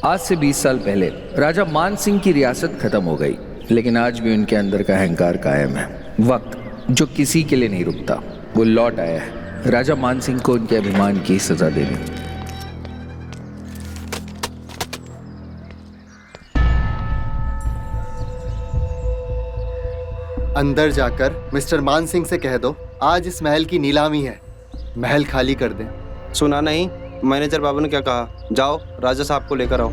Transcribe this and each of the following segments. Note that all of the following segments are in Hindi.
आज से 20 साल पहले राजा मान सिंह की रियासत खत्म हो गई, लेकिन आज भी उनके अंदर का अहंकार कायम है। वक्त जो किसी के लिए नहीं रुकता, वो लौट आया है राजा मान सिंह को उनके अभिमान की सजा देने। अंदर जाकर मिस्टर मान सिंह से कह दो आज इस महल की नीलामी है, महल खाली कर दें। सुना नहीं? मैनेजर बाबू ने क्या कहा? जाओ राजा साहब को लेकर आओ।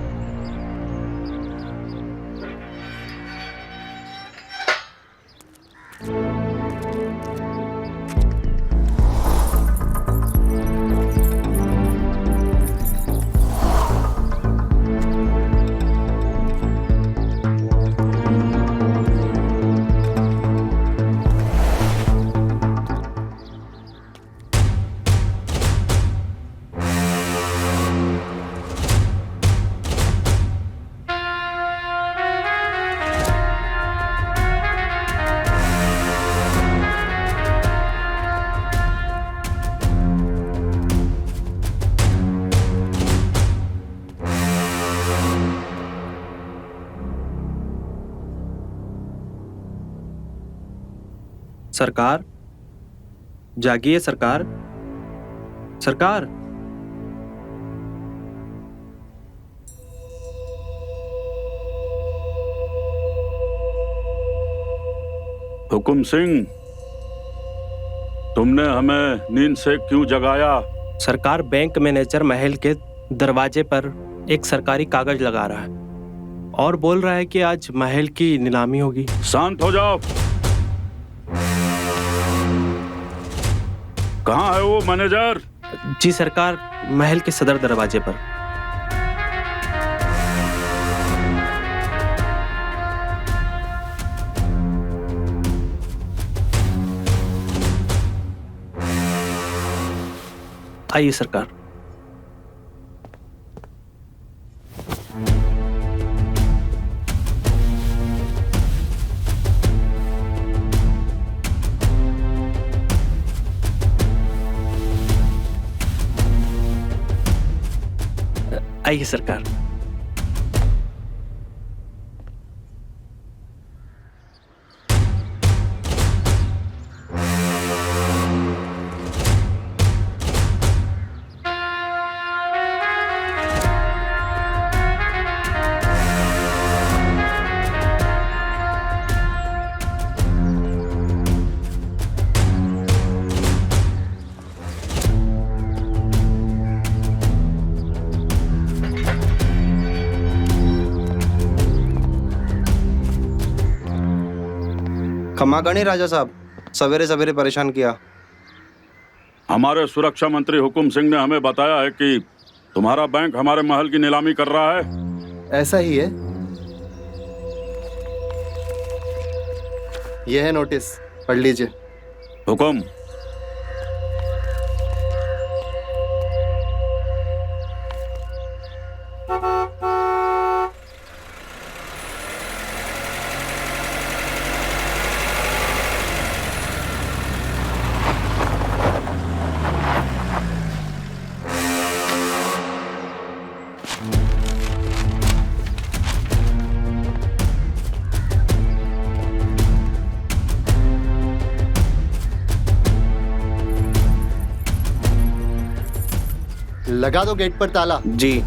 सरकार, जागिए सरकार। सरकार, हुकुम सिंह, तुमने हमें नींद से क्यों जगाया? सरकार बैंक मैनेजर महल के दरवाजे पर एक सरकारी कागज लगा रहा है और बोल रहा है कि आज महल की नीलामी होगी। शांत हो जाओ। कहाँ है वो मैनेजर? जी सरकार, महल के सदर दरवाजे पर। आइए सरकार। आइए सरकार। क्षमा करें राजा साहब, सवेरे सवेरे परेशान किया। हमारे सुरक्षा मंत्री हुकुम सिंह ने हमें बताया है कि तुम्हारा बैंक हमारे महल की नीलामी कर रहा है। ऐसा ही है। यह है नोटिस, पढ़ लीजिए। हुकुम। लगा दो गेट पर ताला। जी।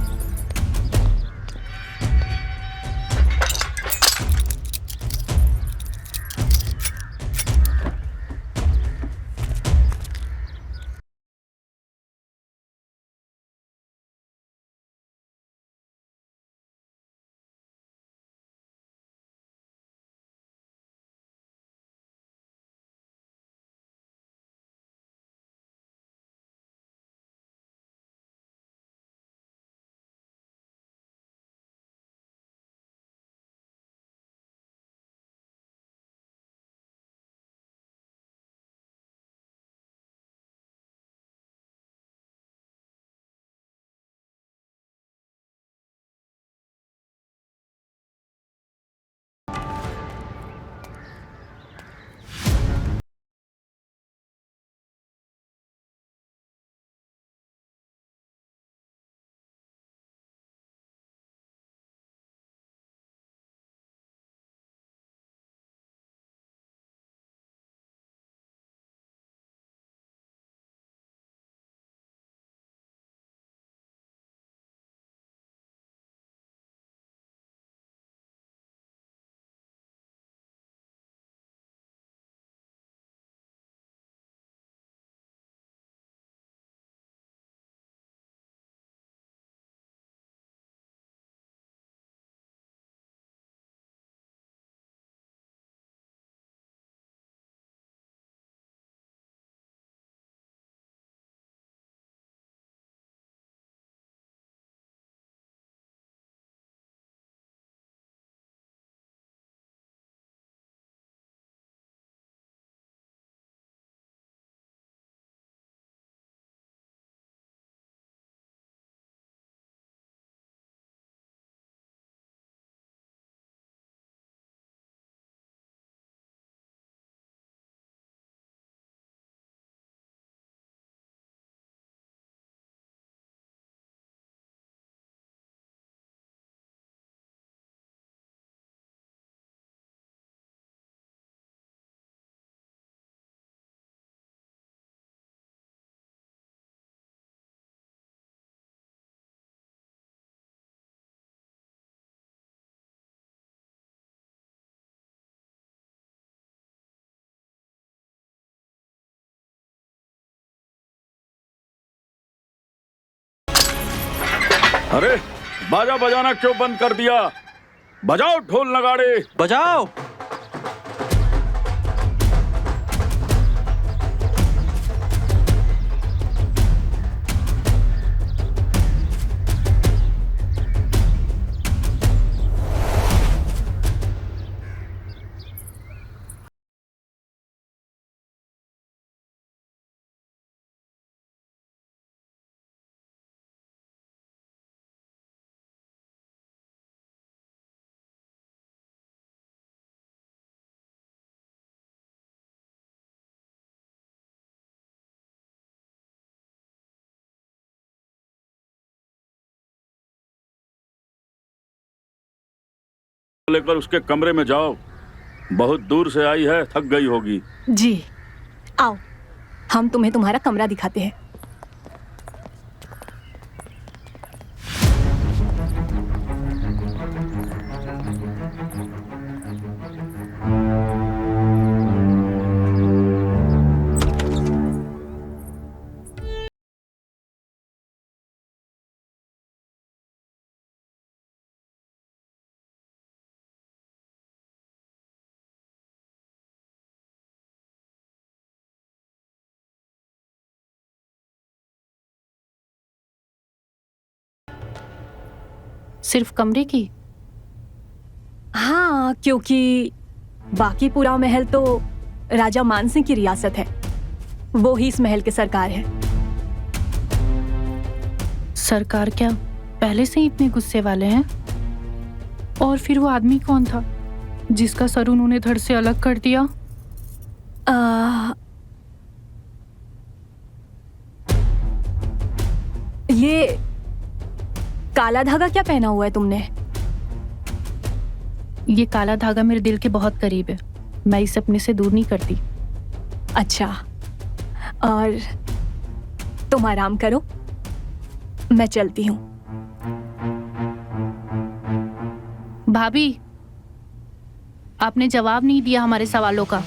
अरे बाजा बजाना क्यों बंद कर दिया? बजाओ ढोल नगाड़े। बजाओ। लेकर उसके कमरे में जाओ। बहुत दूर से आई है, थक गई होगी। जी, आओ, हम तुम्हें तुम्हारा कमरा दिखाते हैं। सिर्फ कमरे की? हाँ, क्योंकि बाकी पूरा महल तो राजा मानसिंह की रियासत है। वो ही इस महल के सरकार है। सरकार क्या पहले से ही इतने गुस्से वाले हैं? और फिर वो आदमी कौन था जिसका सर उन्होंने धड़ से अलग कर दिया? ये काला धागा क्या पहना हुआ है तुमने? ये काला धागा मेरे दिल के बहुत करीब है। मैं इसे अपने से दूर नहीं करती। अच्छा, और तुम आराम करो, मैं चलती हूँ। भाभी, आपने जवाब नहीं दिया हमारे सवालों का।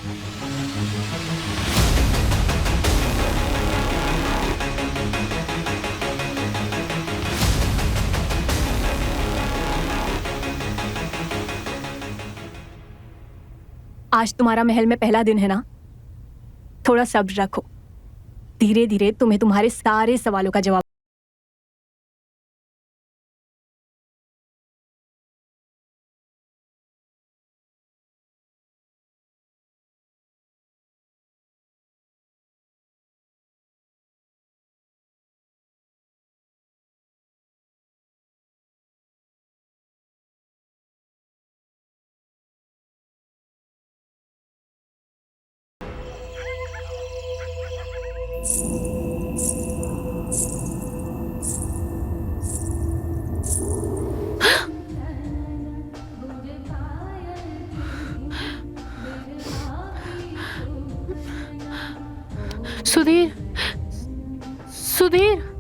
आज तुम्हारा महल में पहला दिन है ना, थोड़ा सब्र रखो। धीरे धीरे तुम्हें तुम्हारे सारे सवालों का जवाब। सुधीर, सुधीर,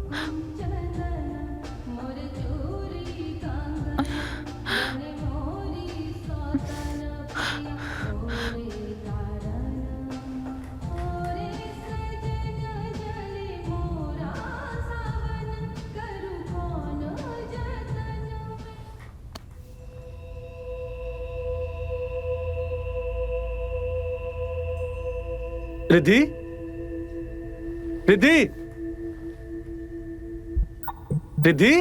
रिद्धि, रिद्धि, रिद्धि।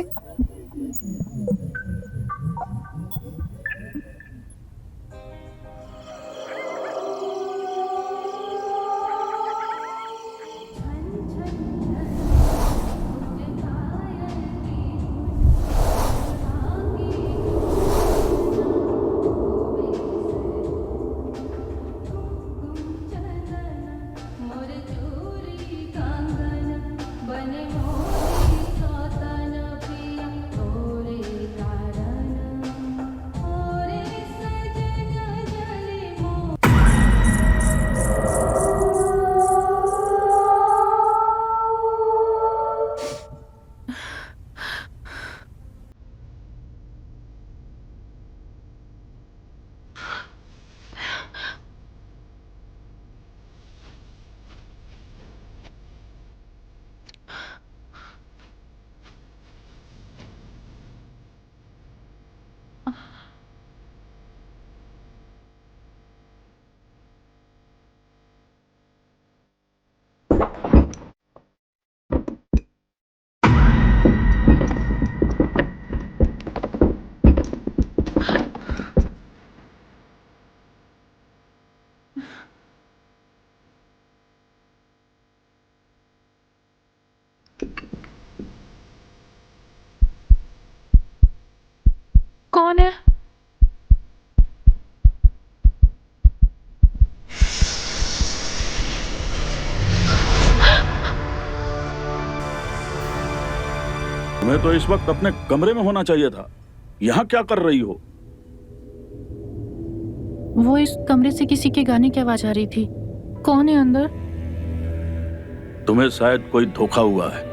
कौन है? तुम्हें तो इस वक्त अपने कमरे में होना चाहिए था। यहाँ क्या कर रही हो? वो इस कमरे से किसी के गाने की आवाज आ रही थी। कौन है अंदर? तुम्हें शायद कोई धोखा हुआ है।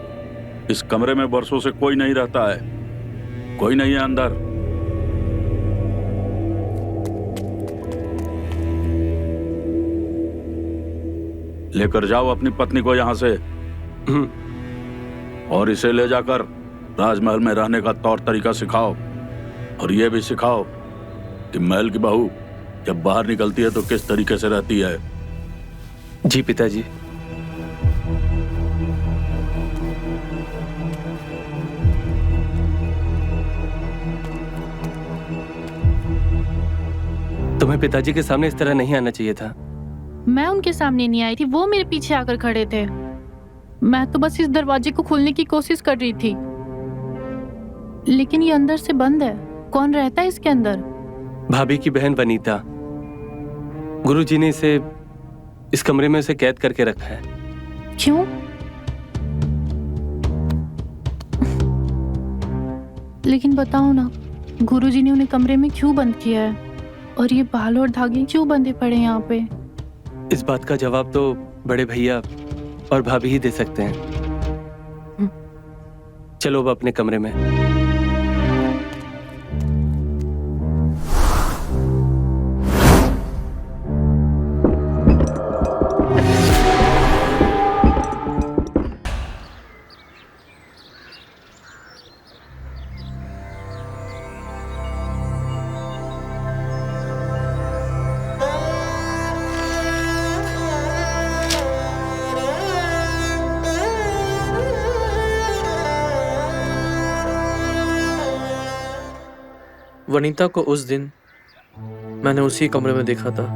इस कमरे में बरसों से कोई नहीं रहता है। कोई नहीं है अंदर। लेकर जाओ अपनी पत्नी को यहाँ से और इसे ले जाकर राजमहल में रहने का तौर तरीका सिखाओ। और ये भी सिखाओ कि महल की बहू जब बाहर निकलती है तो किस तरीके से रहती है। जी पिताजी। तुम्हें पिताजी के सामने इस तरह नहीं आना चाहिए था। मैं उनके सामने नहीं आई थी, वो मेरे पीछे आकर खड़े थे। मैं तो बस इस दरवाजे को खोलने की कोशिश कर रही थी, लेकिन ये अंदर से बंद है। कौन रहता है इसके अंदर? भाभी की बहन वनीता। गुरुजी ने इसे इस कमरे में उसे कैद करके रखा है। क्यों? लेकिन बताओ ना, गुरुजी ने उन्हें कमरे में क्यों बंद किया है? और ये बाल और धागे क्यों बंधे पड़े यहाँ पे? इस बात का जवाब तो बड़े भैया और भाभी ही दे सकते हैं। चलो अब अपने कमरे में। वनीता को उस दिन मैंने उसी कमरे में देखा था।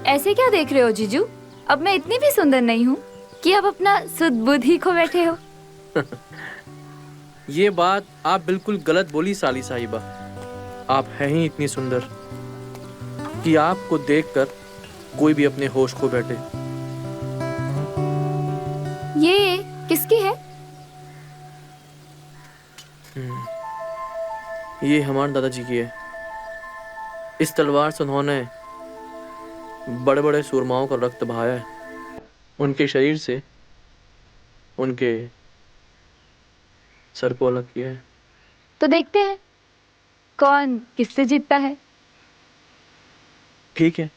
ऐसे क्या देख रहे हो जीजू? अब मैं इतनी भी सुंदर नहीं हूँ कि अब अपना सुध बुध ही खो बैठे हो। ये बात आप बिल्कुल गलत बोली साली साहिबा। आप हैं ही इतनी सुंदर कि आपको देखकर कोई भी अपने होश खो बैठे। ये किसकी है? ये हमारे दादाजी की है। इस तलवार से उन्होंने बड़े बड़े सूरमाओं का रक्त बहाया है। उनके शरीर से उनके सर को अलग किया है। तो देखते हैं कौन किससे जीतता है। ठीक है,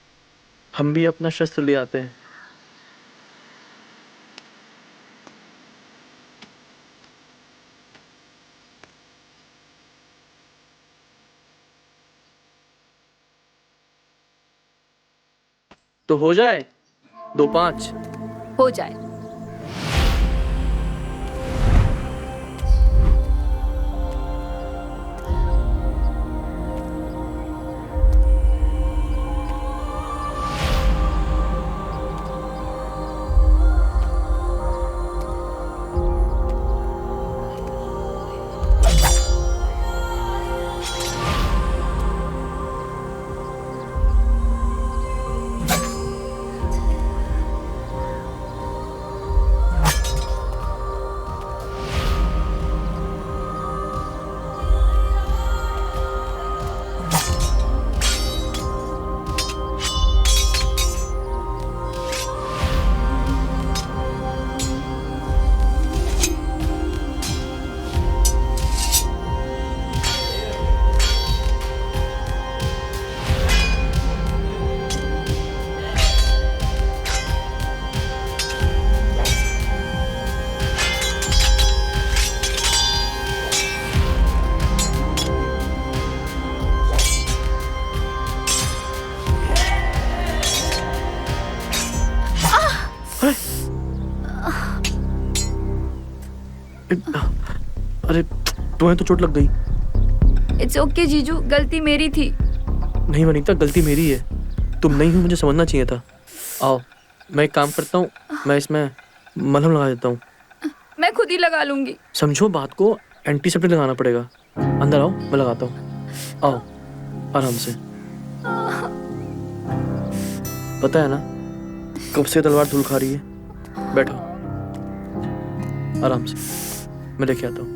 हम भी अपना शस्त्र ले आते हैं। तो हो जाए 2-5। हो जाए। अरे तुम्हें तो चोट लग गई। इट्स ओके जीजू, गलती मेरी थी। नहीं वनीता, गलती मेरी है। तुम नहीं हो, मुझे समझना चाहिए था। आओ मैं एक काम करता हूँ, मैं इसमें मलहम लगा देता हूँ। मैं खुद ही लगा लूंगी। समझो बात को, एंटीसेप्टिक लगाना पड़ेगा। अंदर आओ, मैं लगाता हूँ। आओ आराम से। पता है ना कब से तलवार धूल खा रही है। बैठो आराम से, मैं लेके आता हूँ।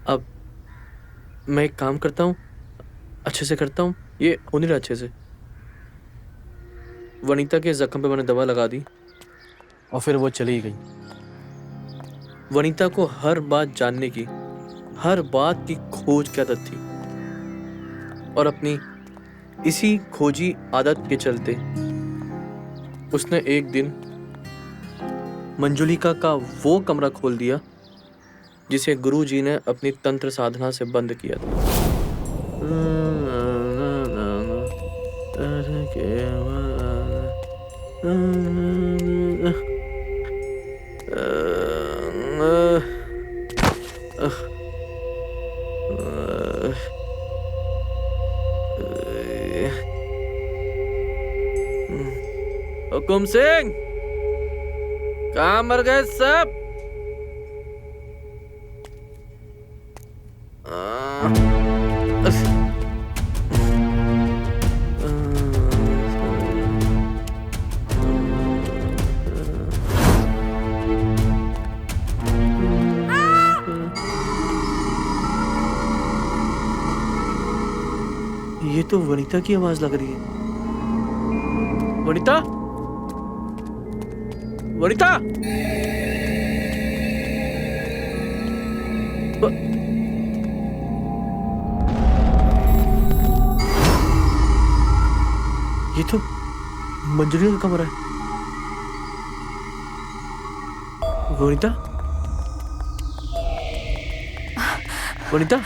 अब मैं एक काम करता हूँ, अच्छे से करता हूँ। ये हो नहीं रहा अच्छे से। वनीता के जख्म पे मैंने दवा लगा दी और फिर वो चली गई। वनीता को हर बात जानने की, हर बात की खोज की आदत थी और अपनी इसी खोजी आदत के चलते उसने एक दिन मंजुलिका का वो कमरा खोल दिया जिसे गुरुजी ने अपनी तंत्र साधना से बंद किया था। हुकुम सिंह, कहाँ मर गए सब? ये तो वनीता की आवाज लग रही है। वनीता, वनीता, ये तो मंजुली का कमरा है। वनीता, वनीता,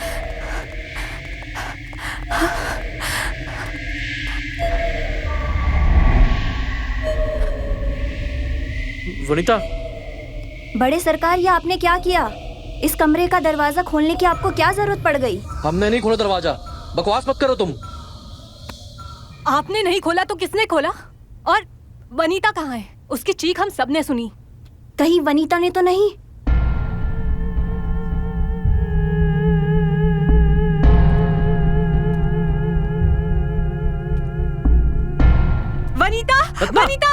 वनीता। बड़े सरकार, ये आपने क्या किया? इस कमरे का दरवाजा खोलने की आपको क्या जरूरत पड़ गई? हमने नहीं खोला दरवाजा, बकवास मत करो तुम। आपने नहीं खोला तो किसने खोला? और वनीता कहाँ है? उसकी चीख हम सबने सुनी। कहीं वनीता ने तो नहीं? वनीता!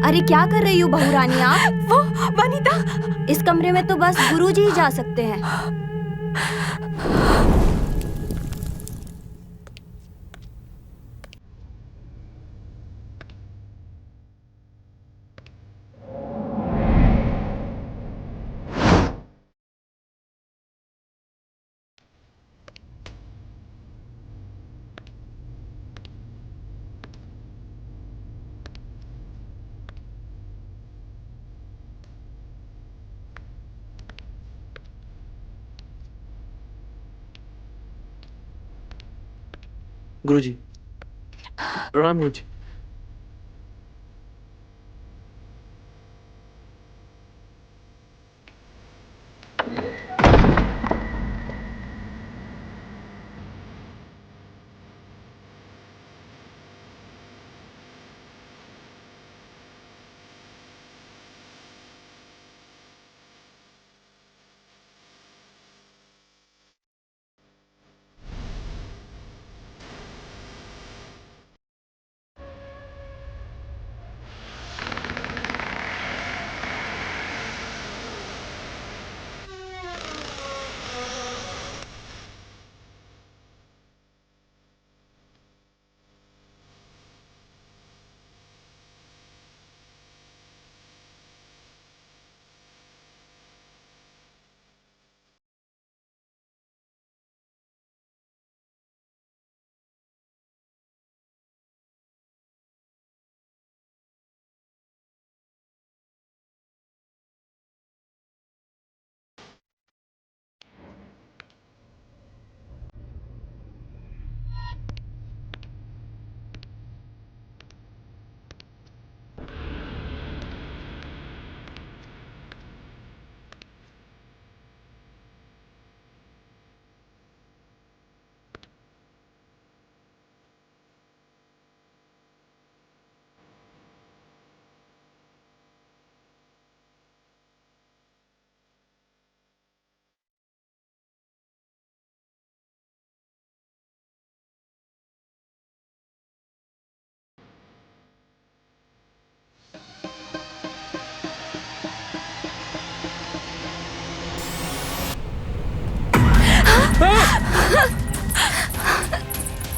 अरे क्या कर रही हो बहू रानी आप? वो वनीता! इस कमरे में तो बस गुरुजी ही जा सकते हैं। गुरुजी, प्रणाम गुरुजी।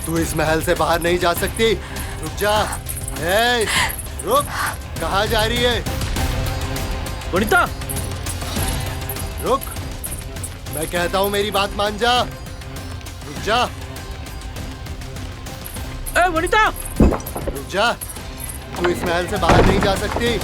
तू इस महल से बाहर नहीं जा सकती। रुक जा। ए, रुक। कहाँ जा रही है? वनिता! रुक। मैं कहता हूँ मेरी बात मान जा। रुक जा। ए वनिता! रुक जा। तू इस महल से बाहर नहीं जा सकती।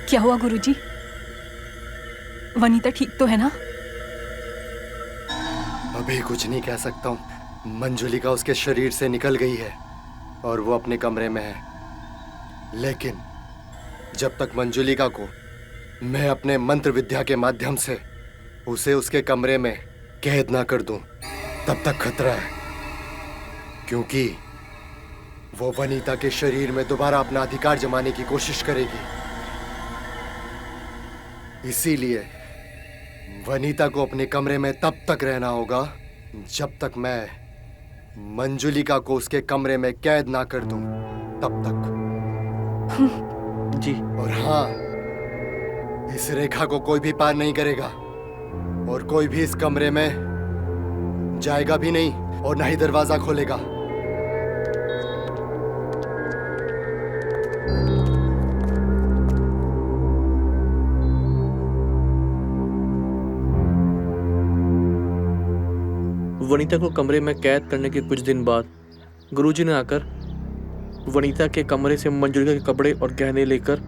क्या हुआ गुरुजी? वनीता ठीक तो है ना? अभी कुछ नहीं कह सकता हूँ। मंजुलिका उसके शरीर से निकल गई है और वो अपने कमरे में है। लेकिन जब तक मंजुलिका को मैं अपने मंत्र विद्या के माध्यम से उसे उसके कमरे में कैद ना कर दूं, तब तक खतरा है, क्योंकि वो वनीता के शरीर में दोबारा अपना अधिकार जमाने की कोशिश करेगी। इसीलिए वनीता को अपने कमरे में तब तक रहना होगा जब तक मैं मंजुलिका को उसके कमरे में कैद ना कर दूं, तब तक। जी। और हाँ, इस रेखा को कोई भी पार नहीं करेगा और कोई भी इस कमरे में जाएगा भी नहीं और ना ही दरवाजा खोलेगा। वनीता को कमरे में कैद करने के कुछ दिन बाद गुरुजी ने आकर वनीता के कमरे से मंजुलिका के कपड़े और गहने लेकर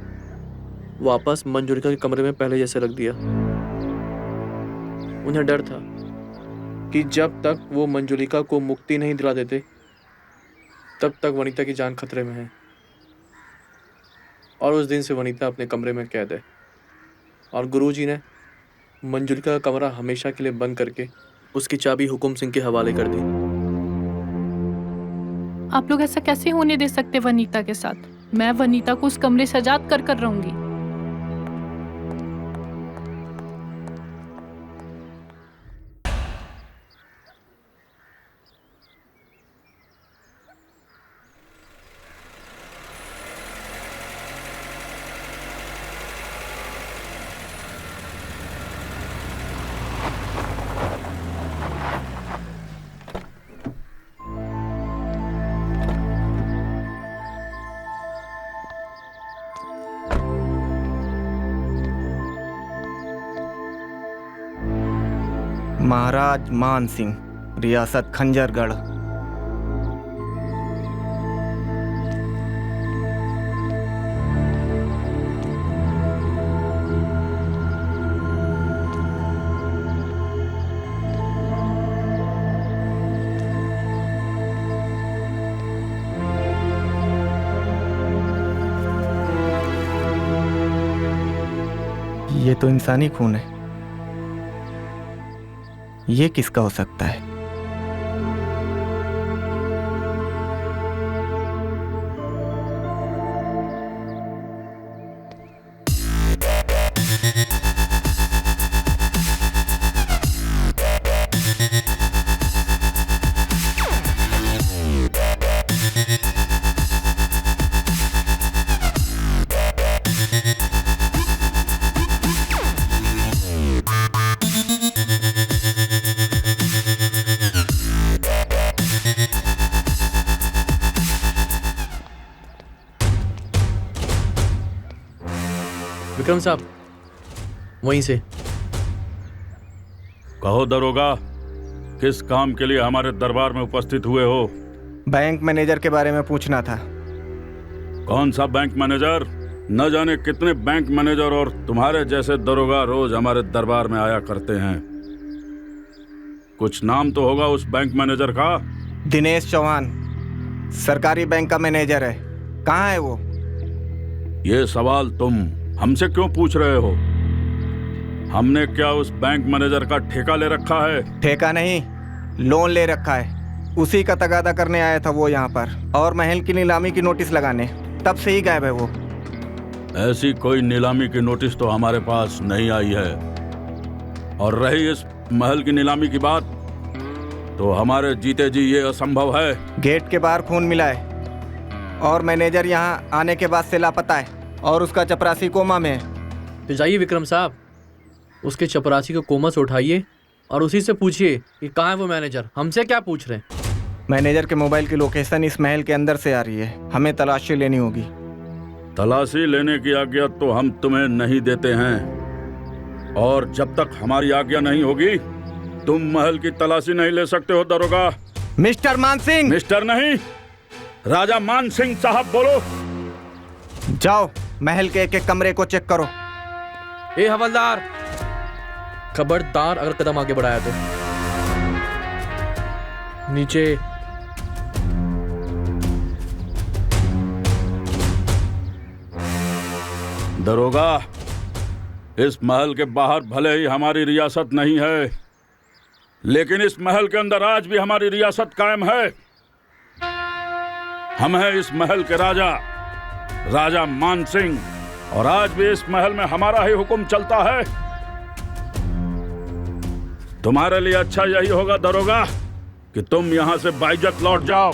वापस मंजुलिका के कमरे में पहले जैसे रख दिया। उन्हें डर था कि जब तक वो मंजुलिका को मुक्ति नहीं दिला देते तब तक वनीता की जान खतरे में है। और उस दिन से वनीता अपने कमरे में कैद है और गुरुजी ने मंजुलिका का कमरा हमेशा के लिए बंद करके उसकी चाबी हुकुम सिंह के हवाले कर दी। आप लोग ऐसा कैसे होने दे सकते वनीता के साथ? मैं वनीता को उस कमरे से आजाद कर रहूंगी। महाराज मान सिंह, रियासत खंजरगढ़। ये तो इंसानी खून है, ये किसका हो सकता है? विक्रम साहब, वहीं से। कहो दरोगा, किस काम के लिए हमारे दरबार में उपस्थित हुए हो? बैंक मैनेजर के बारे में पूछना था। कौन सा बैंक मैनेजर? न जाने कितने बैंक मैनेजर और तुम्हारे जैसे दरोगा रोज हमारे दरबार में आया करते हैं। कुछ नाम तो होगा उस बैंक मैनेजर का? दिनेश चौहान, सरकारी बैंक का मैनेजर है। कहाँ है वो? ये सवाल तुम हमसे क्यों पूछ रहे हो? हमने क्या उस बैंक मैनेजर का ठेका ले रखा है? ठेका नहीं, लोन ले रखा है। उसी का तगादा करने आया था वो यहाँ पर, और महल की नीलामी की नोटिस लगाने। तब से ही गायब है वो। ऐसी कोई नीलामी की नोटिस तो हमारे पास नहीं आई है। और रही इस महल की नीलामी की बात, तो हमारे जीते जी ये असंभव है। गेट के बाहर खून मिला है और मैनेजर यहाँ आने के बाद से लापता है और उसका चपरासी कोमा में है। तो जाइए विक्रम साहब, उसके चपरासी को कोमा से उठाइए और उसी से पूछिए कि कहाँ है वो मैनेजर। हमसे क्या पूछ रहे हैं? मैनेजर के मोबाइल की लोकेशन इस महल के अंदर से आ रही है। हमें तलाशी लेनी होगी। तलाशी लेने की आज्ञा तो हम तुम्हें नहीं देते हैं, और जब तक हमारी आज्ञा नहीं होगी तुम महल की तलाशी नहीं ले सकते हो दरोगा। मिस्टर मान सिंह। मिस्टर नहीं, राजा मान सिंह साहब बोलो। जाओ, महल के एक एक कमरे को चेक करो। ए हवलदार, खबरदार अगर कदम आगे बढ़ाया तो। नीचे। दरोगा, इस महल के बाहर भले ही हमारी रियासत नहीं है, लेकिन इस महल के अंदर आज भी हमारी रियासत कायम है। हम हैं इस महल के राजा, राजा मान सिंह, और आज भी इस महल में हमारा ही हुक्म चलता है। तुम्हारे लिए अच्छा यही होगा दरोगा कि तुम यहां से बाइज्जत लौट जाओ।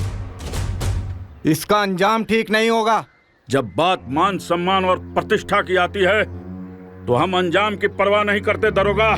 इसका अंजाम ठीक नहीं होगा। जब बात मान सम्मान और प्रतिष्ठा की आती है तो हम अंजाम की परवाह नहीं करते दरोगा।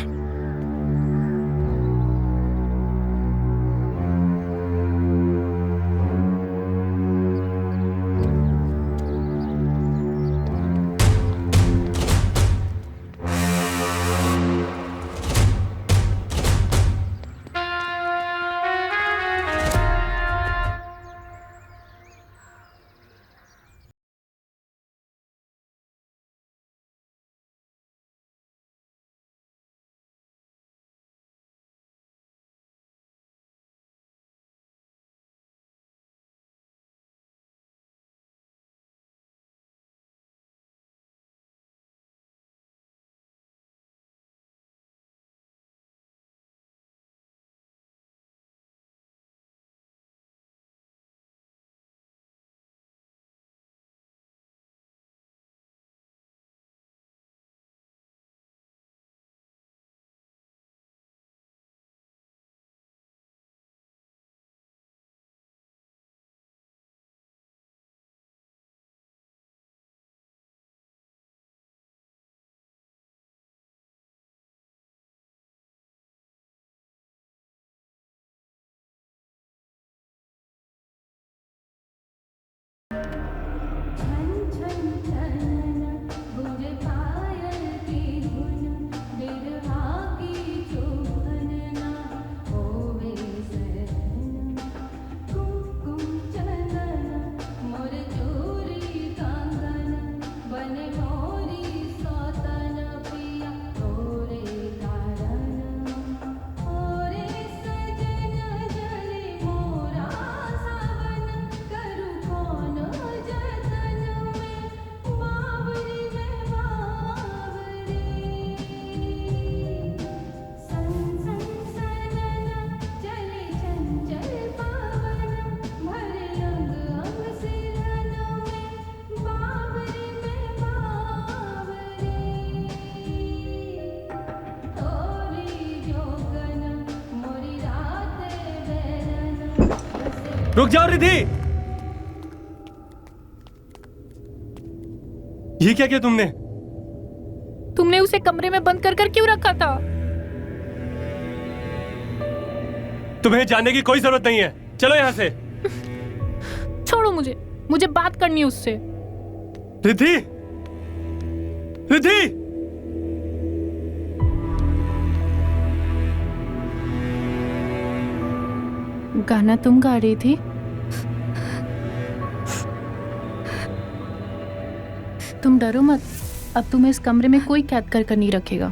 रुक जाओ रिधि। ये क्या किया तुमने? तुमने उसे कमरे में बंद कर क्यों रखा था? तुम्हें जाने की कोई जरूरत नहीं है, चलो यहाँ से। छोड़ो मुझे बात करनी है उससे। रिधि, रिधि! गाना तुम गा रही थी? तुम डरो मत, अब तुम्हें इस कमरे में कोई कैद कर नहीं रखेगा।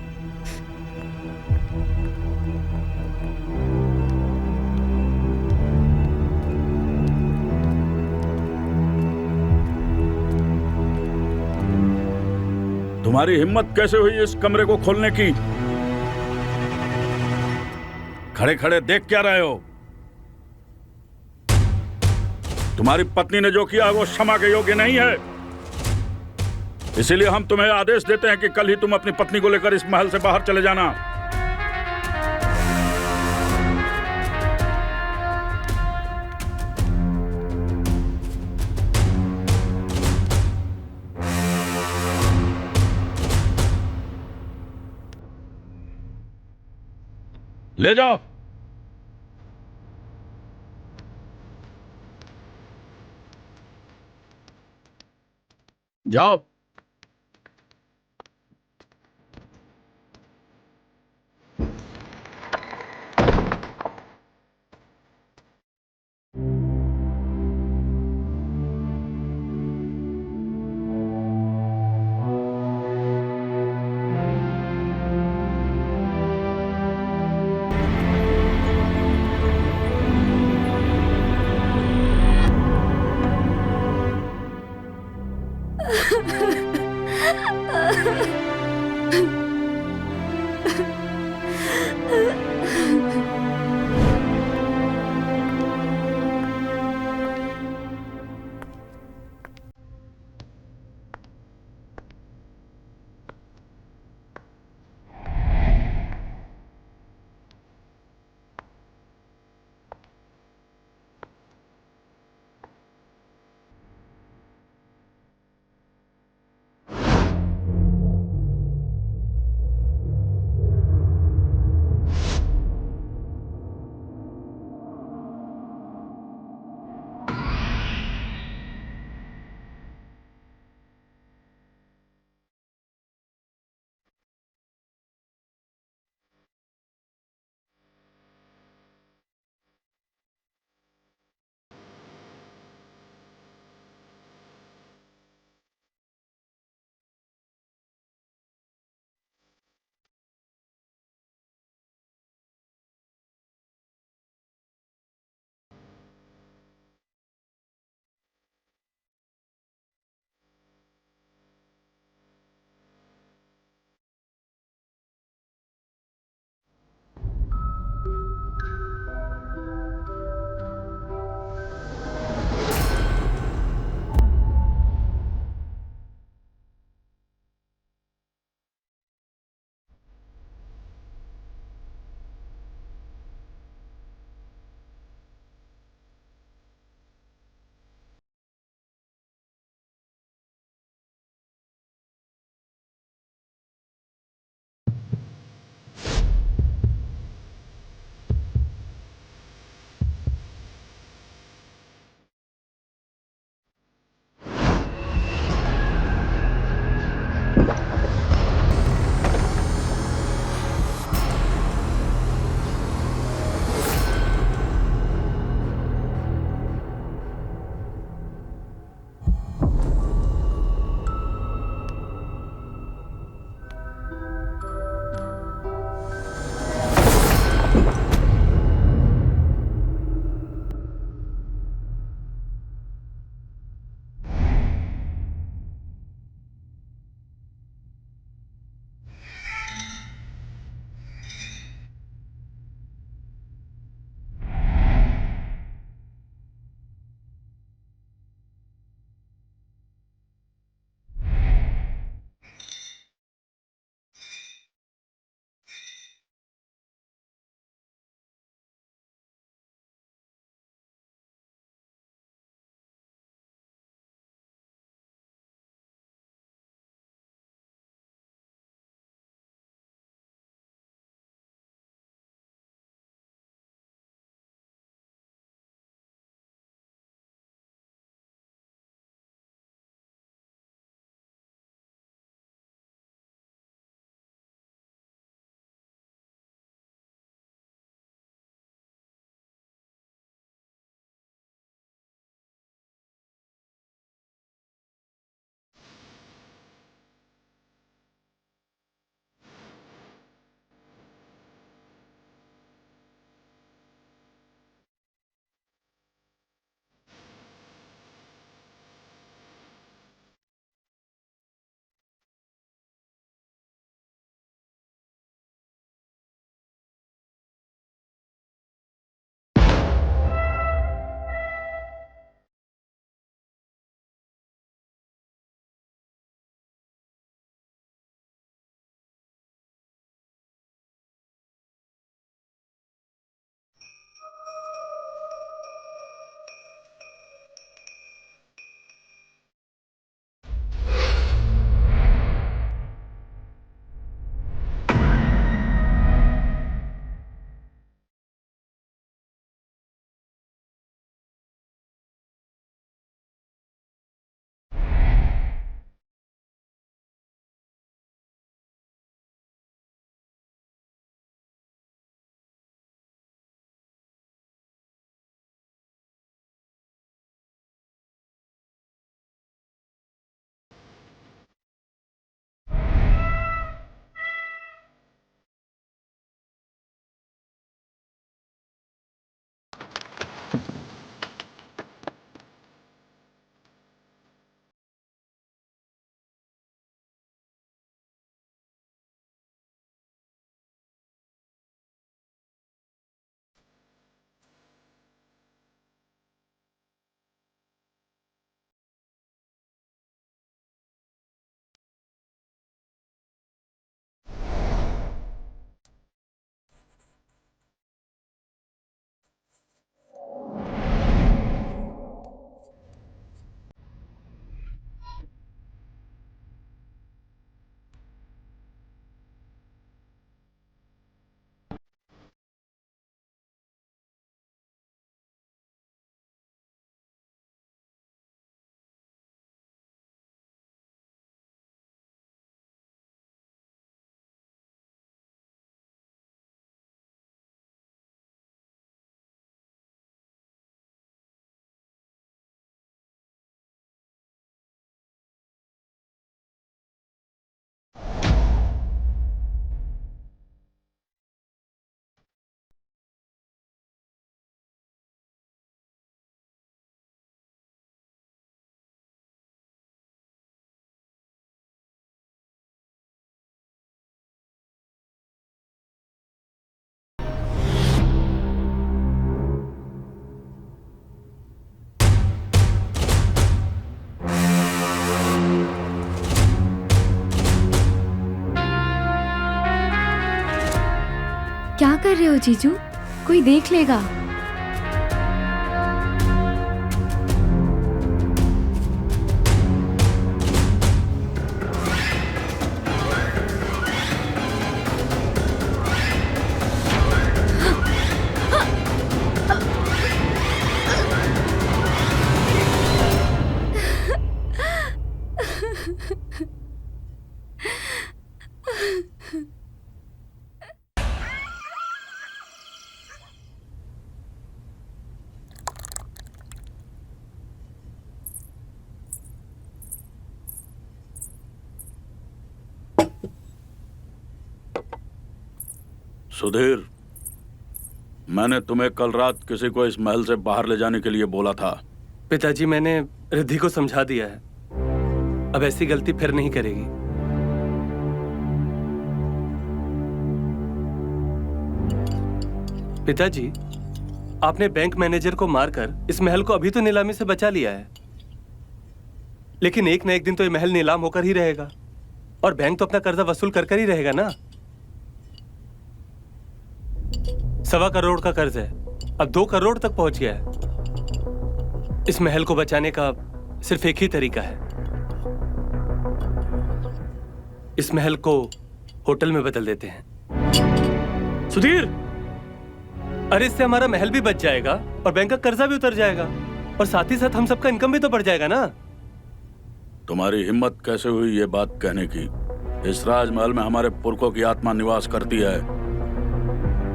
तुम्हारी हिम्मत कैसे हुई इस कमरे को खोलने की? खड़े खड़े देख क्या रहे हो? तुम्हारी पत्नी ने जो किया वो क्षमा के योग्य नहीं है। इसीलिए हम तुम्हें आदेश देते हैं कि कल ही तुम अपनी पत्नी को लेकर इस महल से बाहर चले जाना। ले जाओ। जाओ। कर रहे हो जीजू? कोई देख लेगा। सुधीर, मैंने तुम्हें कल रात किसी को इस महल से बाहर ले जाने के लिए बोला था। पिताजी, मैंने रिद्धि को समझा दिया है, अब ऐसी गलती फिर नहीं करेगी। पिताजी, आपने बैंक मैनेजर को मारकर इस महल को अभी तो नीलामी से बचा लिया है, लेकिन एक न एक दिन तो ये महल नीलाम होकर ही रहेगा और बैंक तो अपना कर्जा वसूल कर ही रहेगा ना। 1.25 करोड़ का कर्ज है, अब 2 करोड़ तक पहुंच गया है। इस महल को बचाने का सिर्फ एक ही तरीका है, इस महल को होटल में बदल देते हैं। सुधीर, अरे इससे हमारा महल भी बच जाएगा और बैंक का कर्जा भी उतर जाएगा और साथ ही साथ हम सबका इनकम भी तो बढ़ जाएगा ना। तुम्हारी हिम्मत कैसे हुई ये बात कहने की? इस राजमहल में हमारे पुरखों की आत्मा निवास करती है।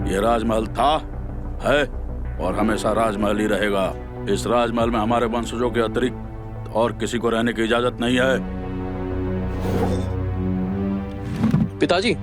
ये राजमहल था, है और हमेशा राजमहल ही रहेगा। इस राजमहल में हमारे वंशजों के अतिरिक्त और किसी को रहने की इजाजत नहीं है। पिताजी,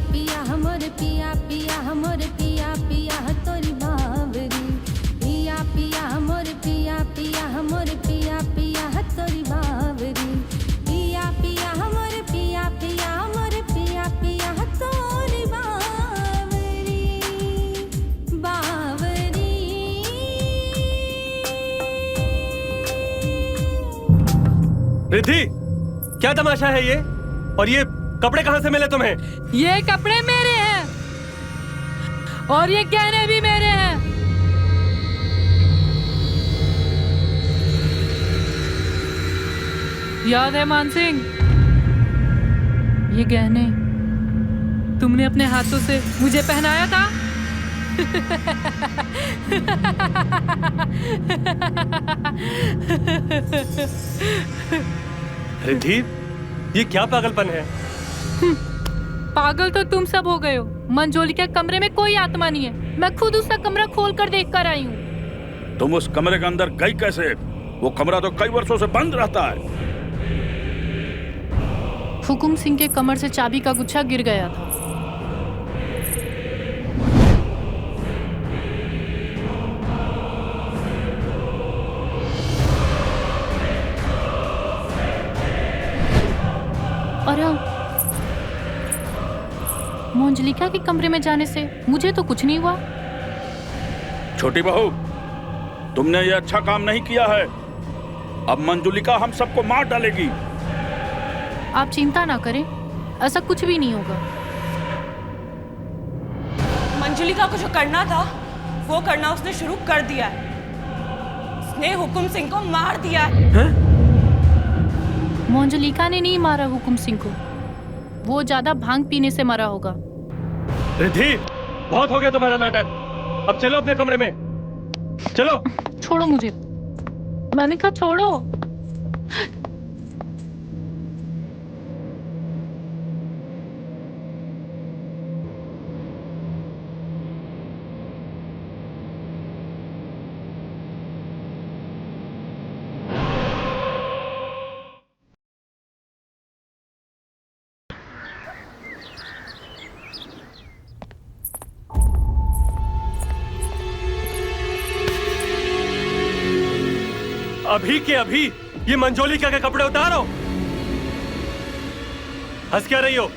पिया हमर पिया पिया हमर पिया पिया तोरी बावरी पिया पिया हमर पिया पिया हमर पिया पिया तोरी बावरी पिया पिया हमर पिया पिया हमर पिया पिया तोरी बावरी बावरी। रिद्धि, क्या तमाशा है ये? और ये कपड़े कहाँ से मिले तुम्हें? ये कपड़े मेरे हैं और ये गहने भी मेरे हैं। याद है मान सिंह, ये गहने तुमने अपने हाथों से मुझे पहनाया था। रिद्धि, ये क्या पागलपन है? पागल तो तुम सब हो गए हो। मंजोली के कमरे में कोई आत्मा नहीं है। मैं खुद उसका कमरा खोल कर देख कर आई हूँ। तुम उस कमरे के अंदर गई कैसे? वो कमरा तो कई वर्षों से बंद रहता है। हुकुम सिंह के कमर से चाबी का गुच्छा गिर गया था। और मंजलिका के कमरे में जाने से मुझे तो कुछ नहीं हुआ। छोटी बहू, तुमने ये अच्छा काम नहीं किया है। अब मंजुलिका हम सबको मार डालेगी। आप चिंता ना करें, ऐसा कुछ भी नहीं होगा। मंजुलिका को जो करना था वो करना उसने शुरू कर दिया है। उसने हुकुम सिंह को मार दिया है। मंजुलिका ने नहीं मारा हुकुम सिंह को, वो ज्यादा भांग पीने से मरा होगा। रिद्धि, बहुत हो गया तुम्हारा नाटक। अब चलो अपने कमरे में, चलो। छोड़ो मुझे, मैंने कहा छोड़ो। अभी के अभी ये मंजोलिका के कपड़े उतारो। हंस क्या रही हो?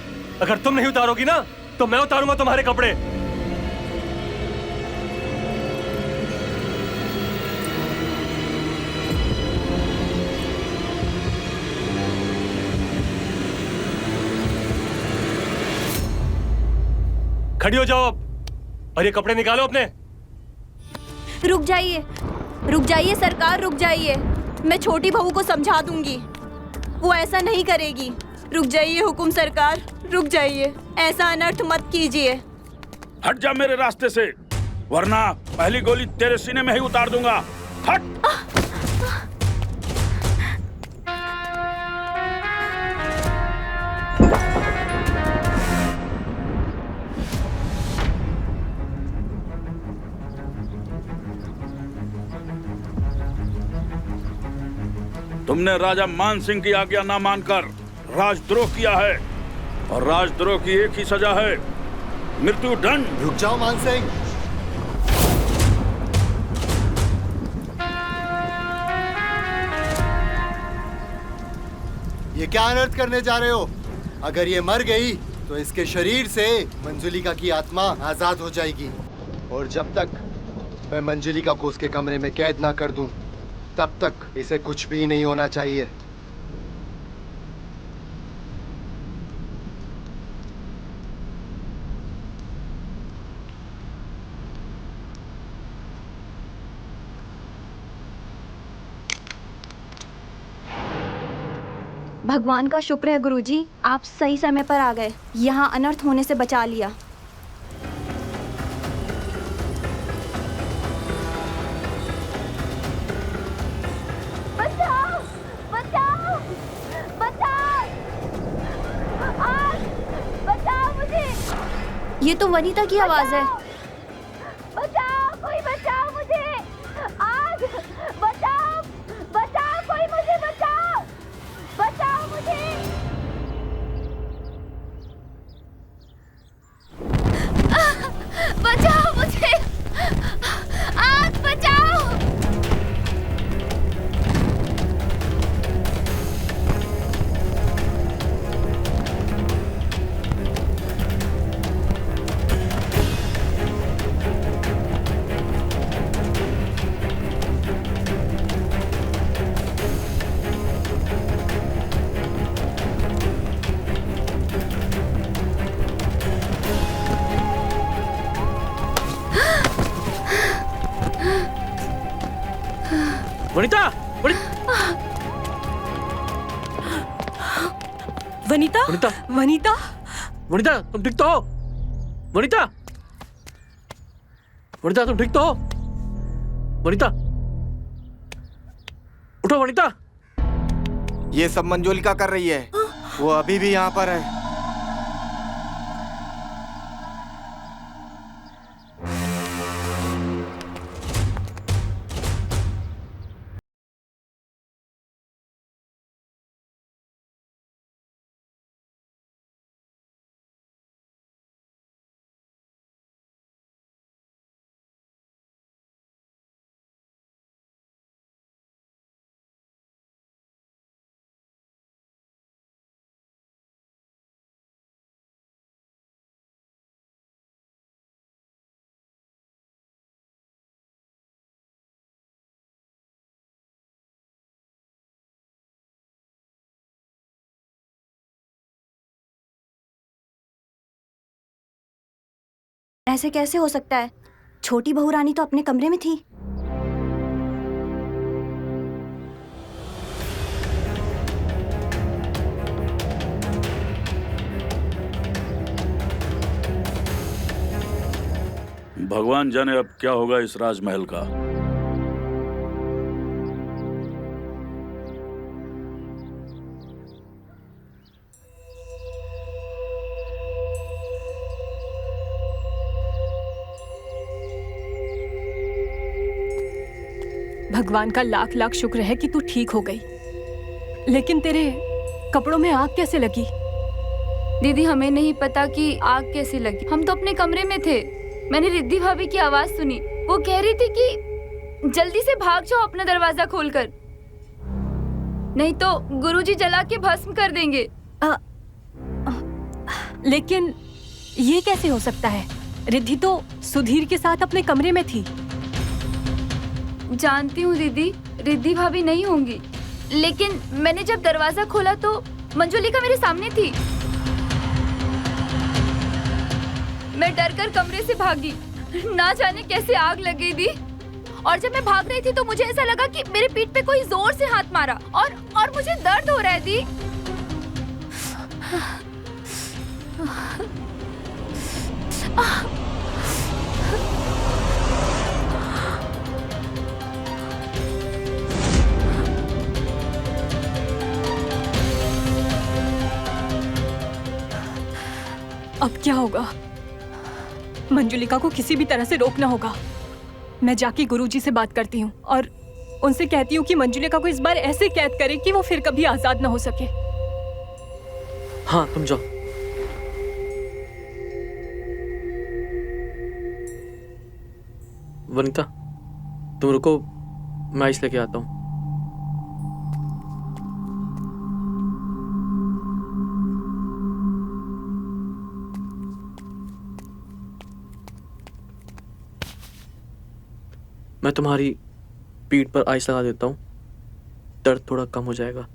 अगर तुम नहीं उतारोगी ना तो मैं उतारूंगा तुम्हारे कपड़े। खड़ी हो जाओ अब और ये कपड़े निकालो अपने। रुक जाइए सरकार, रुक जाइए। मैं छोटी बहू को समझा दूंगी, वो ऐसा नहीं करेगी। रुक जाइए हुकुम सरकार, रुक जाइए। ऐसा अनर्थ मत कीजिए। हट जा मेरे रास्ते से, वरना पहली गोली तेरे सीने में ही उतार दूंगा। हट। तुमने राजा मान सिंह की आज्ञा ना मानकर राजद्रोह किया है और राजद्रोह की एक ही सजा है, मृत्यु दंड। रुक जाओ मान सिंह। ये क्या अनर्थ करने जा रहे हो? अगर ये मर गई तो इसके शरीर से मंजुलिका की आत्मा आजाद हो जाएगी, और जब तक मैं मंजुलिका को उसके कमरे में कैद ना कर दूं, तब तक इसे कुछ भी नहीं होना चाहिए। भगवान का शुक्र है गुरुजी, आप सही समय पर आ गए। यहाँ अनर्थ होने से बचा लिया। बचाओ, बचाओ, बचाओ, आग, बचाओ मुझे। ये तो वनीता की आवाज है। बचाओ, कोई बचाओ मुझे। आग, बचाओ, बचाओ, कोई मुझे बचाओ, बचाओ मुझे। वनिता, वनिता, वनिता, वनिता, वनिता, तुम ठीक तो हो? वनिता, वनिता, तुम ठीक तो हो? वनिता, उठो वनिता। ये सब मंजुलिका कर रही है, वो अभी भी यहाँ पर है। ऐसे कैसे हो सकता है? छोटी बहू रानी तो अपने कमरे में थी। भगवान जाने अब क्या होगा इस राजमहल का। भगवान का लाख लाख शुक्र है कि तू ठीक हो गई, लेकिन तेरे कपड़ों में आग कैसे लगी? दीदी हमें नहीं पता कि आग कैसे लगी। हम तो अपने कमरे में थे। मैंने रिद्धि भाभी की आवाज सुनी। वो कह रही थी कि जल्दी से भाग जाओ अपना दरवाजा खोलकर, नहीं तो गुरुजी जला के भस्म कर देंगे। लेकिन ये कैसे हो सकता है? रिद्धि तो सुधीर के साथ अपने कमरे में थी। जानती हूँ दीदी, रिद्धि भाभी नहीं होंगी, लेकिन मैंने जब दरवाजा खोला तो मंजुलिका मेरे सामने थी। मैं डरकर कमरे से भागी, ना जाने कैसे आग लग गई थी। और जब मैं भाग रही थी तो मुझे ऐसा लगा कि मेरे पीठ पे कोई जोर से हाथ मारा और मुझे दर्द हो रहा है दी। अब क्या होगा? मंजुलिका को किसी भी तरह से रोकना होगा। मैं जाके गुरुजी से बात करती हूँ और उनसे कहती हूँ कि मंजुलिका को इस बार ऐसे कैद करे कि वो फिर कभी आजाद ना हो सके। हाँ, तुम जाओ। वनिता, तुम रुको, मैं आइस लेके आता हूँ। मैं तुम्हारी पीठ पर आइस लगा देता हूँ, दर्द थोड़ा कम हो जाएगा।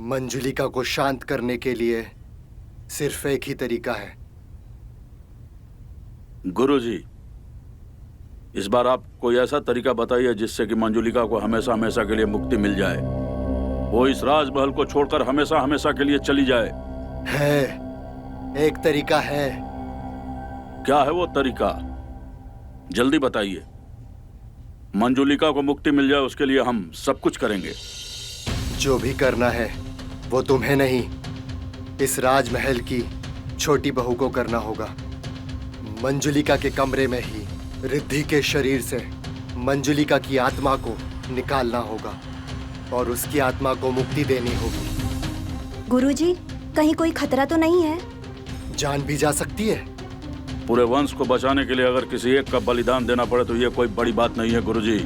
मंजुलिका को शांत करने के लिए सिर्फ एक ही तरीका है। गुरुजी, इस बार आप कोई ऐसा तरीका बताइए जिससे कि मंजुलिका को हमेशा हमेशा के लिए मुक्ति मिल जाए, वो इस राजमहल को छोड़कर हमेशा हमेशा के लिए चली जाए। है, एक तरीका है। क्या है वो तरीका? जल्दी बताइए। मंजुलिका को मुक्ति मिल जाए उसके लिए हम सब कुछ करेंगे। जो भी करना है वो तुम्हें नहीं, इस राजमहल की छोटी बहू को करना होगा। मंजुलिका के कमरे में ही रिद्धि के शरीर से मंजुलिका की आत्मा को निकालना होगा और उसकी आत्मा को मुक्ति देनी होगी। गुरुजी, कहीं कोई खतरा तो नहीं है? जान भी जा सकती है। पूरे वंश को बचाने के लिए अगर किसी एक का बलिदान देना पड़े तो ये कोई बड़ी बात नहीं है गुरुजी।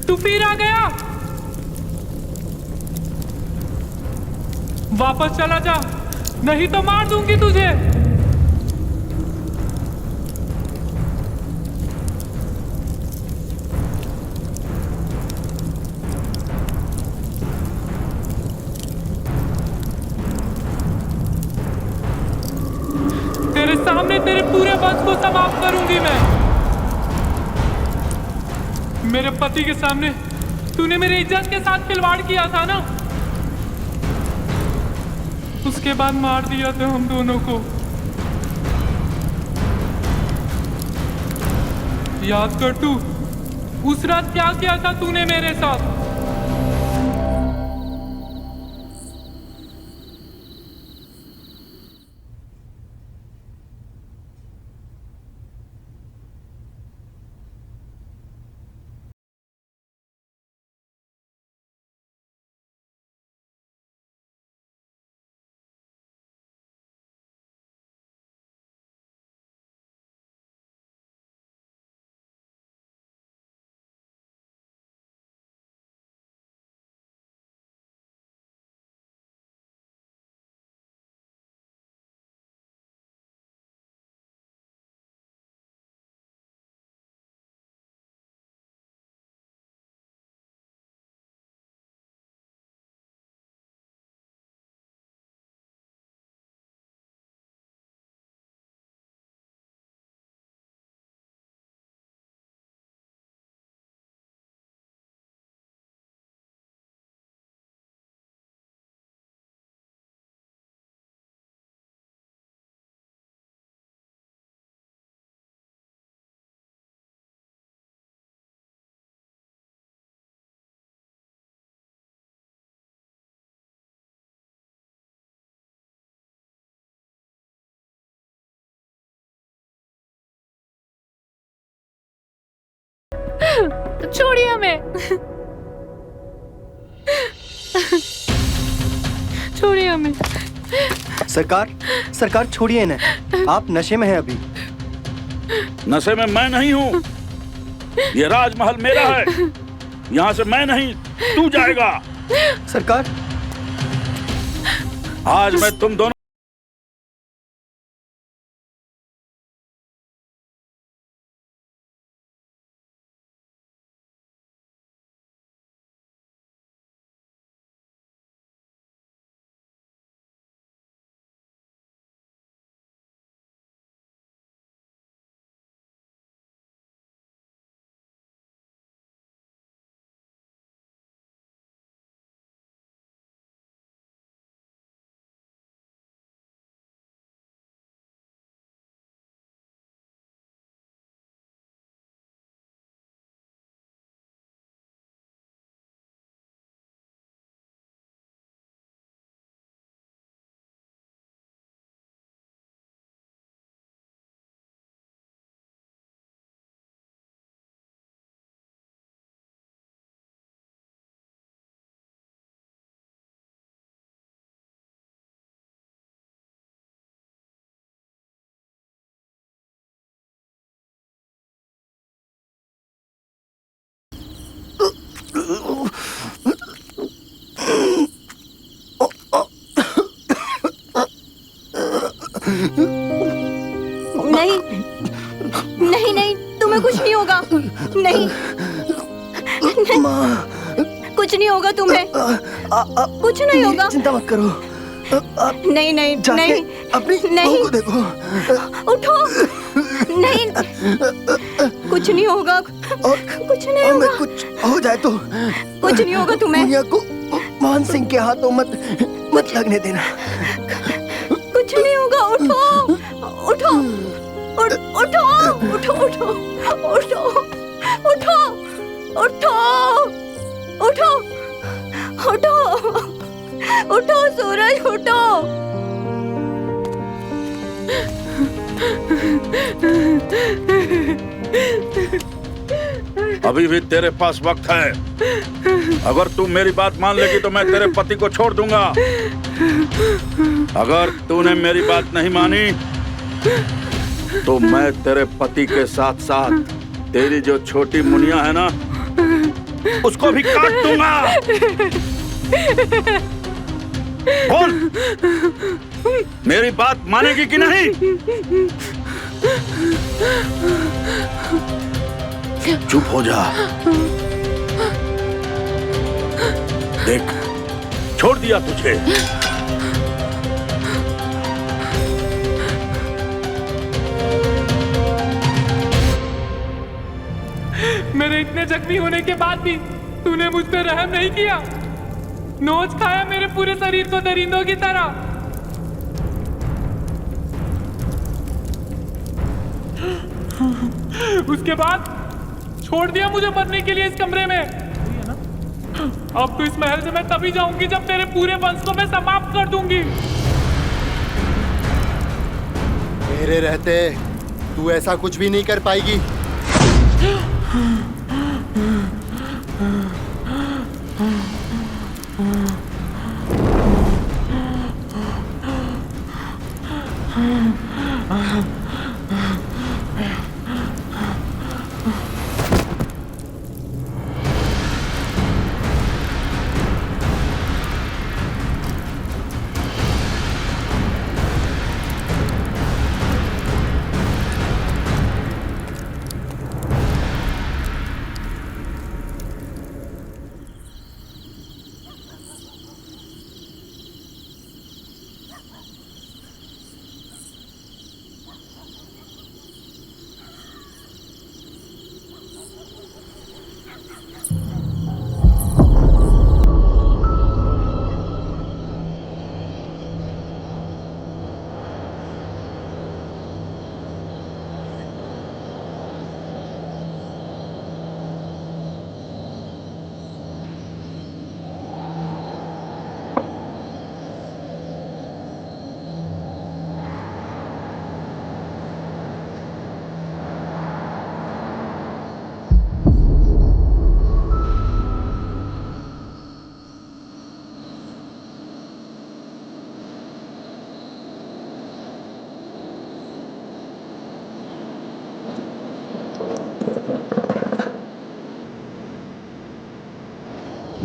तू फिर आ गया। वापस चला जा, नहीं तो मार दूंगी तुझे। तेरे सामने तेरे पूरे वंश को समाप्त करूंगी मैं। मेरे पति के सामने तूने मेरी इज्जत के साथ खिलवाड़ किया था ना, उसके बाद मार दिया था हम दोनों को। याद कर तू उस रात क्या किया था तूने मेरे साथ। छोड़िए हमें। छोड़िए हमें। सरकार, सरकार छोड़िए इन्हें, आप नशे में हैं अभी। नशे में मैं नहीं हूँ। ये राजमहल मेरा है। यहाँ से मैं नहीं, तू जाएगा। सरकार, आज मैं तुम दोनों नहीं नहीं नहीं, तुम्हें कुछ नहीं होगा। नहीं, कुछ नहीं होगा तुम्हें, कुछ नहीं होगा। चिंता मत करो। नहीं नहीं नहीं, अपनी नहीं, बहू को देखो। उठो। नहीं, कुछ नहीं होगा, कुछ नहीं होगा। कुछ हो जाए तो कुछ नहीं होगा तुम्हें। दुनिया को मान सिंह के हाथों मत लगने देना। कुछ नहीं होगा। उठो उठो उठो उठो उठो उठो उठो उठो उठो उठो उठो सूरज, उठो। अभी भी तेरे पास वक्त है। अगर तू मेरी बात मान लेगी तो मैं तेरे पति को छोड़ दूंगा। अगर तूने मेरी बात नहीं मानी तो मैं तेरे पति के साथ साथ तेरी जो छोटी मुनिया है ना, उसको भी काट दूंगा। बोल, मेरी बात मानेगी कि नहीं? चुप हो जा। देख, छोड़ दिया तुझे। मेरे इतने जख्मी होने के बाद भी तूने मुझ पे रहम नहीं किया। नोच खाया मेरे पूरे शरीर को दरिंदों की तरह। उसके बाद छोड़ दिया मुझे मरने के लिए इस कमरे में। अब तो इस महल से मैं तभी जाऊंगी जब तेरे पूरे वंश को मैं समाप्त कर दूंगी। मेरे रहते तू ऐसा कुछ भी नहीं कर पाएगी।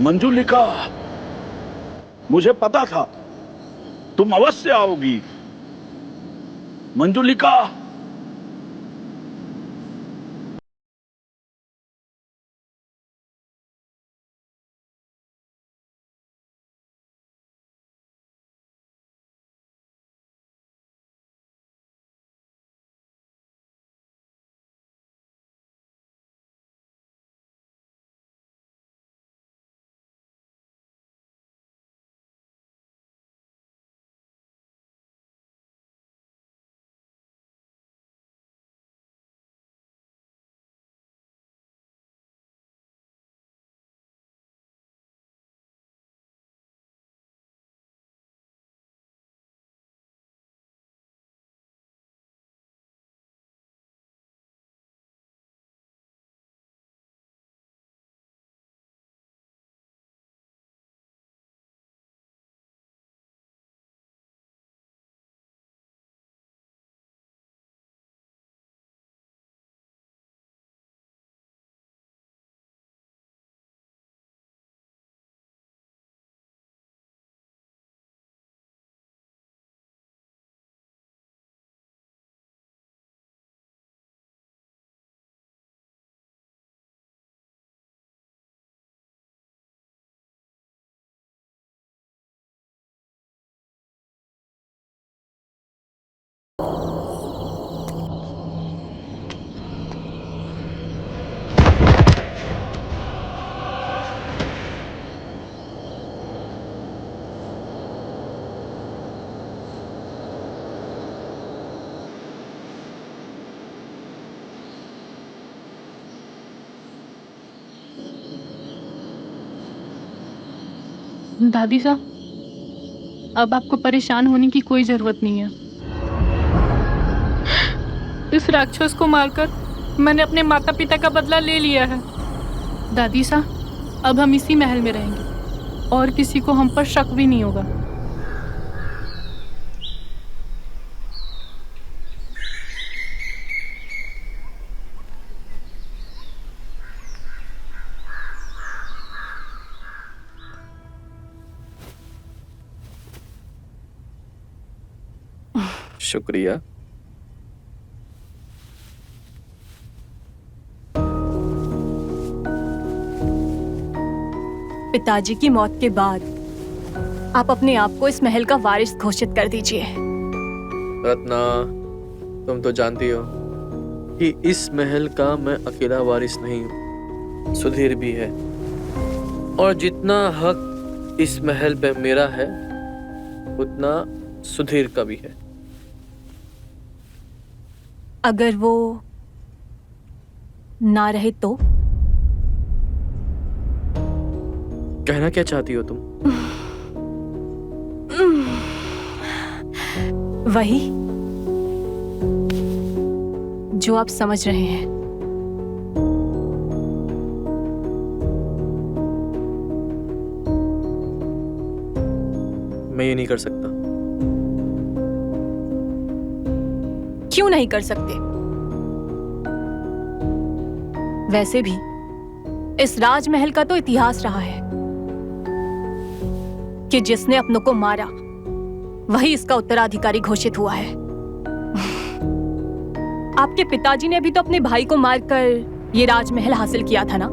मंजुलिका, मुझे पता था तुम अवश्य आओगी। मंजुलिका, दादी साहब, अब आपको परेशान होने की कोई जरूरत नहीं है। इस राक्षस को मारकर मैंने अपने माता पिता का बदला ले लिया है। दादी साहब, अब हम इसी महल में रहेंगे और किसी को हम पर शक भी नहीं होगा। शुक्रिया। पिताजी की मौत के बाद आप अपने आप को इस महल का वारिस घोषित कर दीजिए। रत्ना, तुम तो जानती हो कि इस महल का मैं अकेला वारिस नहीं हूँ, सुधीर भी है। और जितना हक इस महल पे मेरा है उतना सुधीर का भी है। अगर वो ना रहे तो? कहना क्या चाहती हो तुम? वही जो आप समझ रहे हैं। मैं ये नहीं कर सकता। क्यों नहीं कर सकते? वैसे भी इस राजमहल का तो इतिहास रहा है कि जिसने अपनों को मारा वही इसका उत्तराधिकारी घोषित हुआ है। आपके पिताजी ने भी तो अपने भाई को मारकर ये राजमहल हासिल किया था ना?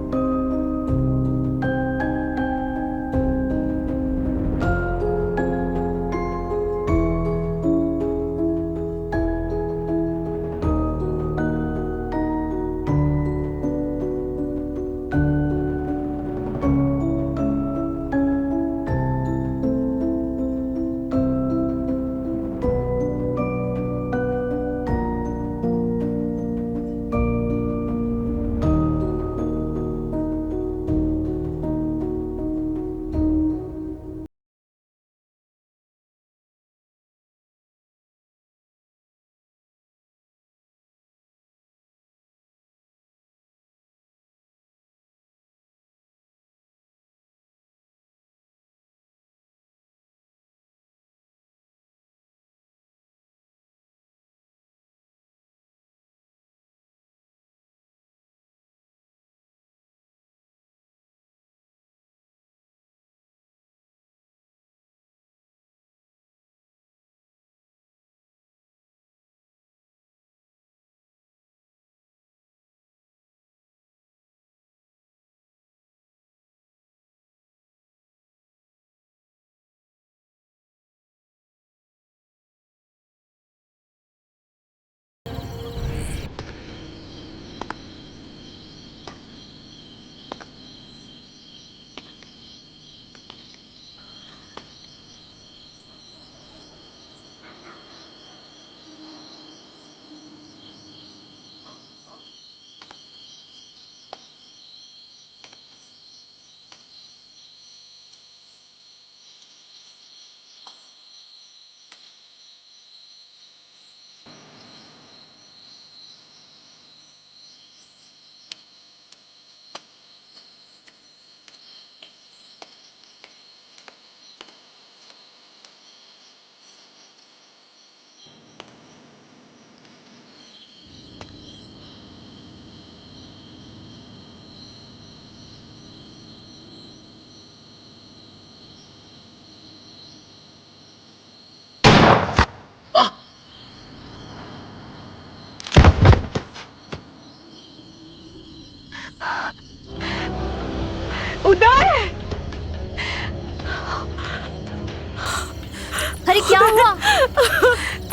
क्या हुआ?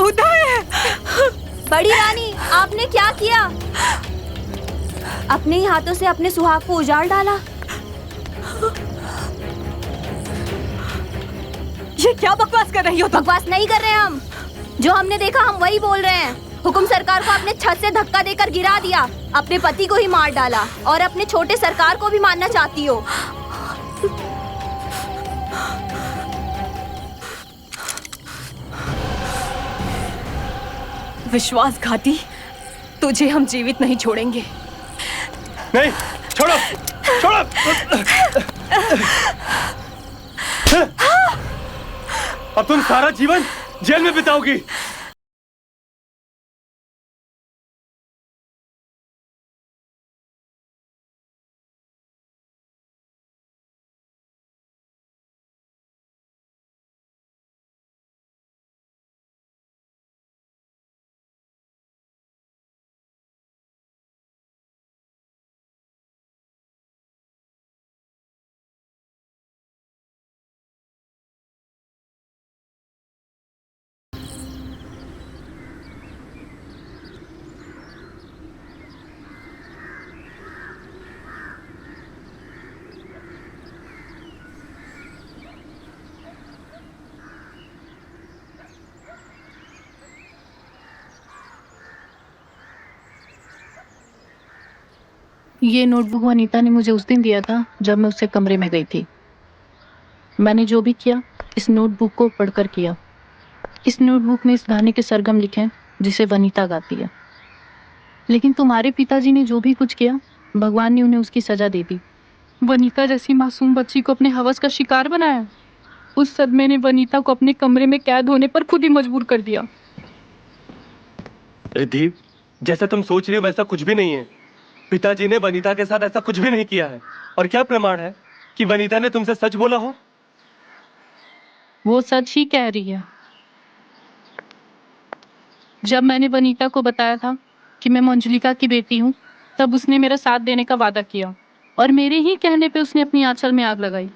उदय! बड़ी रानी, आपने क्या किया? अपने ही हाथों से अपने सुहाग को उजाड़ डाला। ये क्या बकवास कर रही हो तुम? बकवास नहीं कर रहे हम। जो हमने देखा हम वही बोल रहे हैं। हुकुम सरकार को अपने छत से धक्का देकर गिरा दिया, अपने पति को ही मार डाला और अपने छोटे सरकार को भी मारना चाहती हो। विश्वासघाती, तुझे हम जीवित नहीं छोड़ेंगे। नहीं, छोड़ो, छोड़ो। अब तुम सारा जीवन जेल में बिताओगी। ये नोटबुक वनीता ने मुझे उस दिन दिया था जब मैं उसके कमरे में गई थी। मैंने जो भी किया इस नोटबुक को पढ़कर किया। इस नोटबुक में इस गाने के सरगम लिखे हैं जिसे वनीता गाती है। लेकिन तुम्हारे पिताजी ने जो भी कुछ किया, भगवान ने उन्हें उसकी सजा दे दी। वनीता जैसी मासूम बच्ची को अपने हवस का शिकार बनाया। उस सदमे ने वनीता को अपने कमरे में कैद होने पर खुद ही मजबूर कर दिया। रिद्धि, जैसा तुम सोच रही हो वैसा कुछ भी नहीं है। पिताजी ने वनीता के साथ ऐसा कुछ भी नहीं किया है। और क्या प्रमाण है कि वनीता ने तुमसे सच बोला हो? वो सच ही कह रही है। जब मैंने वनीता को बताया था कि मैं मंजुलिका की बेटी हूँ, तब उसने मेरा साथ देने का वादा किया और मेरे ही कहने पे उसने अपनी आंचल में आग लगाई।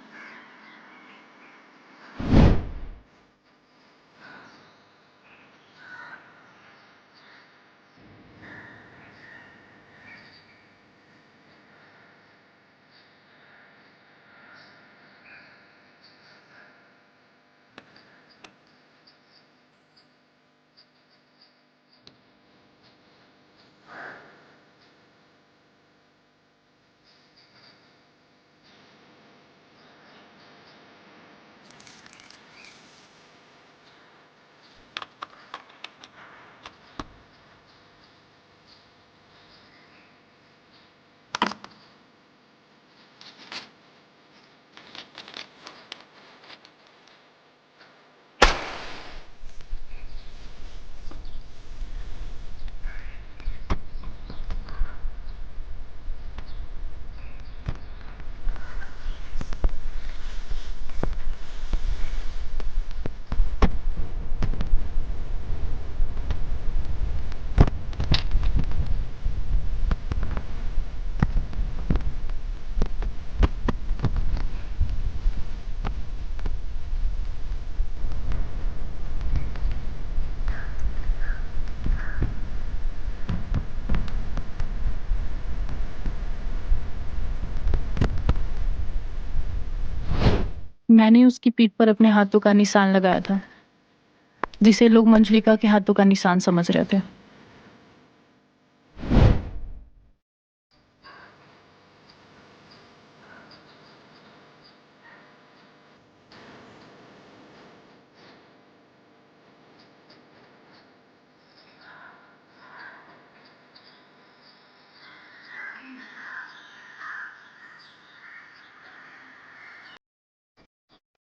मैंने उसकी पीठ पर अपने हाथों का निशान लगाया था, जिसे लोग मंजुलिका के हाथों का निशान समझ रहे थे।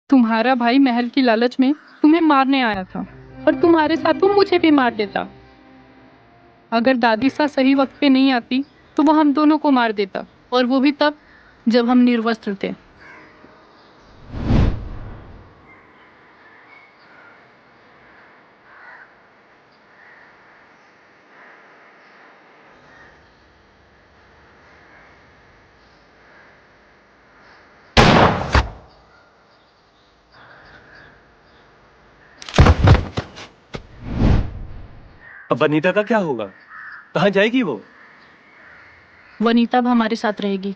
तुम्हारा भाई महल की लालच में तुम्हें मारने आया था और तुम्हारे साथ वो मुझे भी मार देता। अगर दादी सा सही वक्त पे नहीं आती तो वो हम दोनों को मार देता, और वो भी तब जब हम निर्वस्त्र थे। अब वनीता का क्या होगा? कहाँ जाएगी वो? वनीता अब हमारे साथ रहेगी।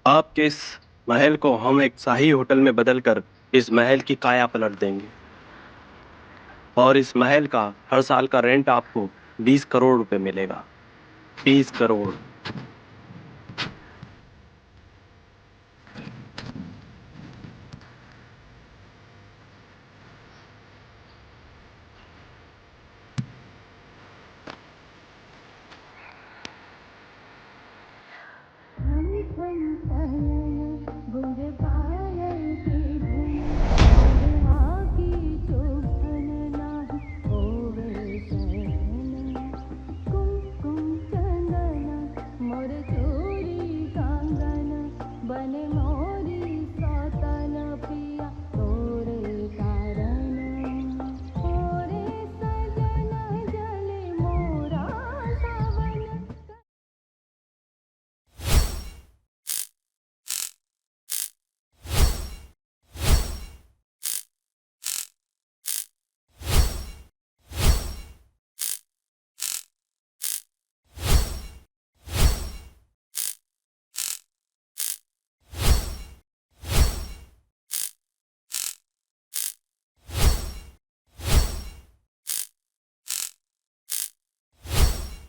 आपके इस महल को हम एक शाही होटल में बदलकर इस महल की काया पलट देंगे और इस महल का हर साल का रेंट आपको 20 करोड़ रुपए मिलेगा। 20 करोड़। हम